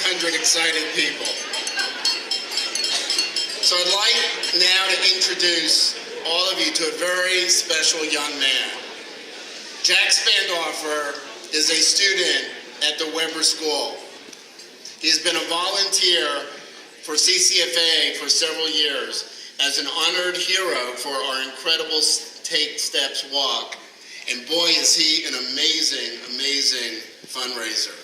600 excited people. So I'd like now to introduce all of you to a very special young man. Jack Spandorfer is a student at the Weber School. He's been a volunteer for CCFA for several years as an honored hero for our incredible Take Steps walk. And boy, is he an amazing, amazing fundraiser.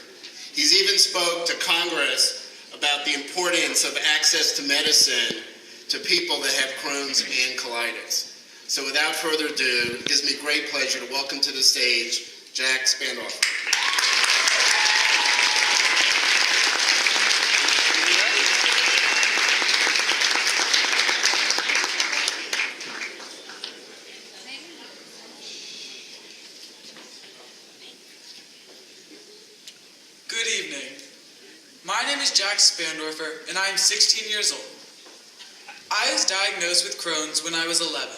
He's even spoke to Congress about the importance of access to medicine to people that have Crohn's and colitis. So without further ado, it gives me great pleasure to welcome to the stage Jack Spandorfer. Good evening. My name is Jack Spandorfer, and I am 16 years old. I was diagnosed with Crohn's when I was 11.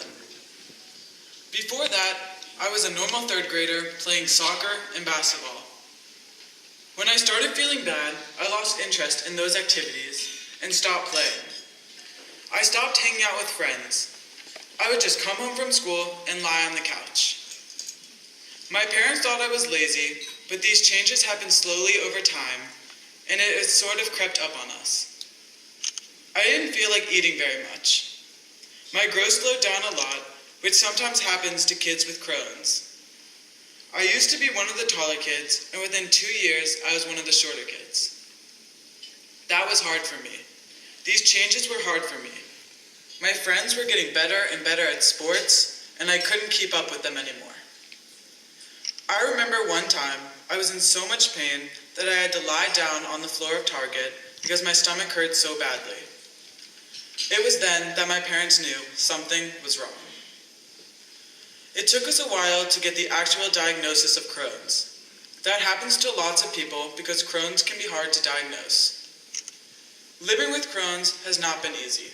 Before that, I was a normal third grader playing soccer and basketball. When I started feeling bad, I lost interest in those activities and stopped playing. I stopped hanging out with friends. I would just come home from school and lie on the couch. My parents thought I was lazy, but these changes happened slowly over time, and it has sort of crept up on us. I didn't feel like eating very much. My growth slowed down a lot, which sometimes happens to kids with Crohn's. I used to be one of the taller kids, and within 2 years, I was one of the shorter kids. That was hard for me. These changes were hard for me. My friends were getting better and better at sports, and I couldn't keep up with them anymore. I remember one time, I was in so much pain that I had to lie down on the floor of Target because my stomach hurt so badly. It was then that my parents knew something was wrong. It took us a while to get the actual diagnosis of Crohn's. That happens to lots of people because Crohn's can be hard to diagnose. Living with Crohn's has not been easy.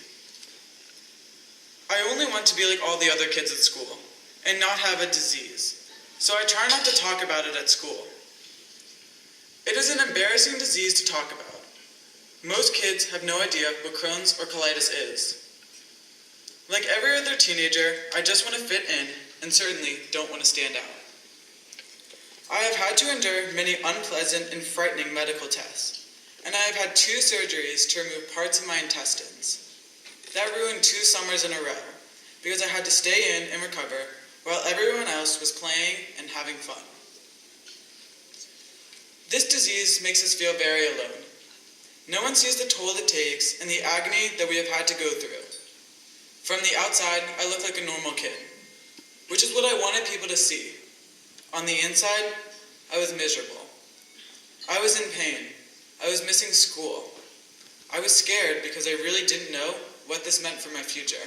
I only want to be like all the other kids at school and not have a disease, so I try not to talk about it at school. It is an embarrassing disease to talk about. Most kids have no idea what Crohn's or colitis is. Like every other teenager, I just want to fit in and certainly don't want to stand out. I have had to endure many unpleasant and frightening medical tests, and I have had 2 surgeries to remove parts of my intestines. That ruined 2 summers in a row because I had to stay in and recover while everyone else was playing and having fun. This disease makes us feel very alone. No one sees the toll it takes and the agony that we have had to go through. From the outside, I look like a normal kid, which is what I wanted people to see. On the inside, I was miserable. I was in pain. I was missing school. I was scared because I really didn't know what this meant for my future.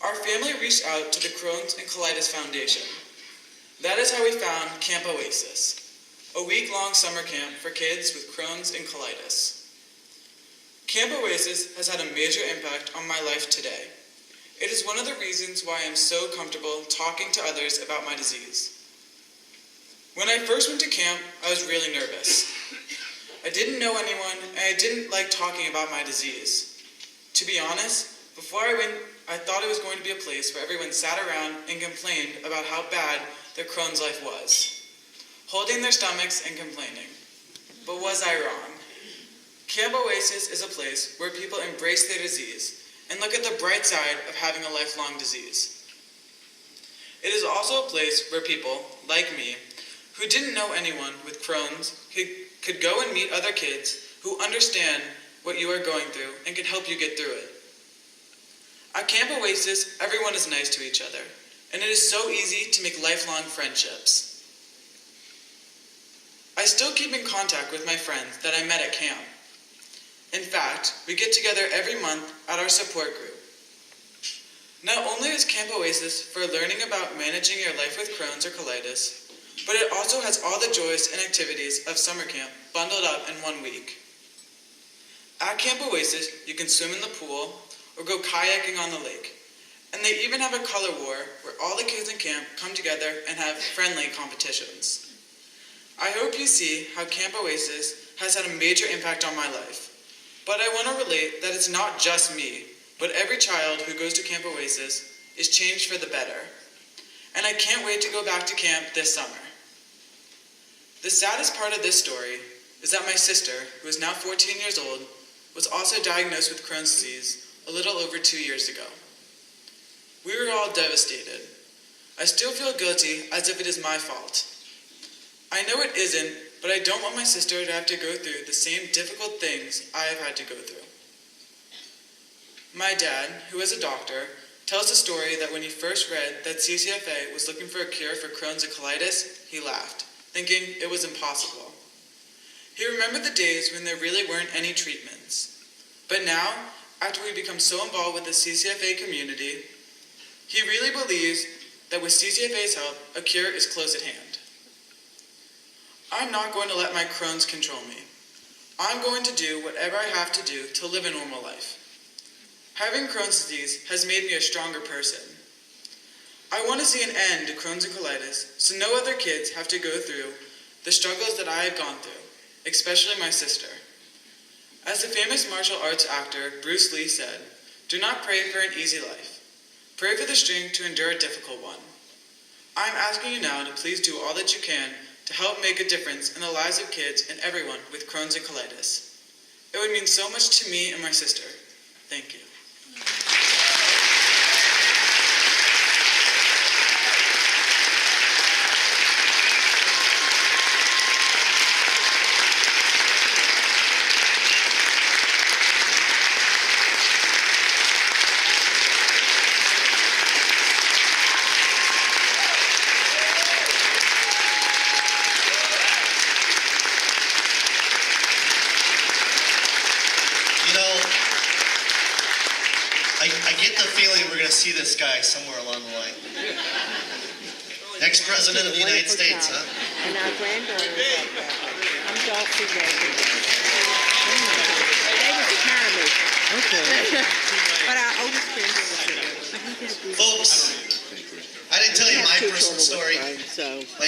Our family reached out to the Crohn's and Colitis Foundation. That is how we found Camp Oasis, a week-long summer camp for kids with Crohn's and colitis. Camp Oasis has had a major impact on my life today. It is one of the reasons why I am so comfortable talking to others about my disease. When I first went to camp, I was really nervous. I didn't know anyone, and I didn't like talking about my disease. To be honest, before I went, I thought it was going to be a place where everyone sat around and complained about how bad their Crohn's life was, holding their stomachs and complaining. But was I wrong? Camp Oasis is a place where people embrace their disease and look at the bright side of having a lifelong disease. It is also a place where people, like me, who didn't know anyone with Crohn's, could go and meet other kids who understand what you are going through and can help you get through it. At Camp Oasis, everyone is nice to each other, and it is so easy to make lifelong friendships. I still keep in contact with my friends that I met at camp. In fact, we get together every month at our support group. Not only is Camp Oasis for learning about managing your life with Crohn's or colitis, but it also has all the joys and activities of summer camp bundled up in 1 week. At Camp Oasis, you can swim in the pool or go kayaking on the lake. And they even have a color war where all the kids in camp come together and have friendly competitions. I hope you see how Camp Oasis has had a major impact on my life. But I want to relate that it's not just me, but every child who goes to Camp Oasis is changed for the better. And I can't wait to go back to camp this summer. The saddest part of this story is that my sister, who is now 14 years old, was also diagnosed with Crohn's disease a little over 2 years ago. We were all devastated. I still feel guilty as if it is my fault. I know it isn't, but I don't want my sister to have to go through the same difficult things I have had to go through. My dad, who is a doctor, tells a story that when he first read that CCFA was looking for a cure for Crohn's and colitis, he laughed, thinking it was impossible. He remembered the days when there really weren't any treatments. But now, after we become so involved with the CCFA community, he really believes that with CCFA's help, a cure is close at hand. I'm not going to let my Crohn's control me. I'm going to do whatever I have to do to live a normal life. Having Crohn's disease has made me a stronger person. I want to see an end to Crohn's and colitis so no other kids have to go through the struggles that I have gone through, especially my sister. As the famous martial arts actor Bruce Lee said, "Do not pray for an easy life. Pray for the strength to endure a difficult one." I'm asking you now to please do all that you can to help make a difference in the lives of kids and everyone with Crohn's and colitis. It would mean so much to me and my sister. Thank you. I get the feeling we're going to see this guy somewhere along the line. Next president of the United States, huh? And our granddaughter is at Catholic. I'm Dulcie Reagan. They was retired. Okay. But our oldest granddaughter was there. Folks, I didn't tell you my personal story. So. My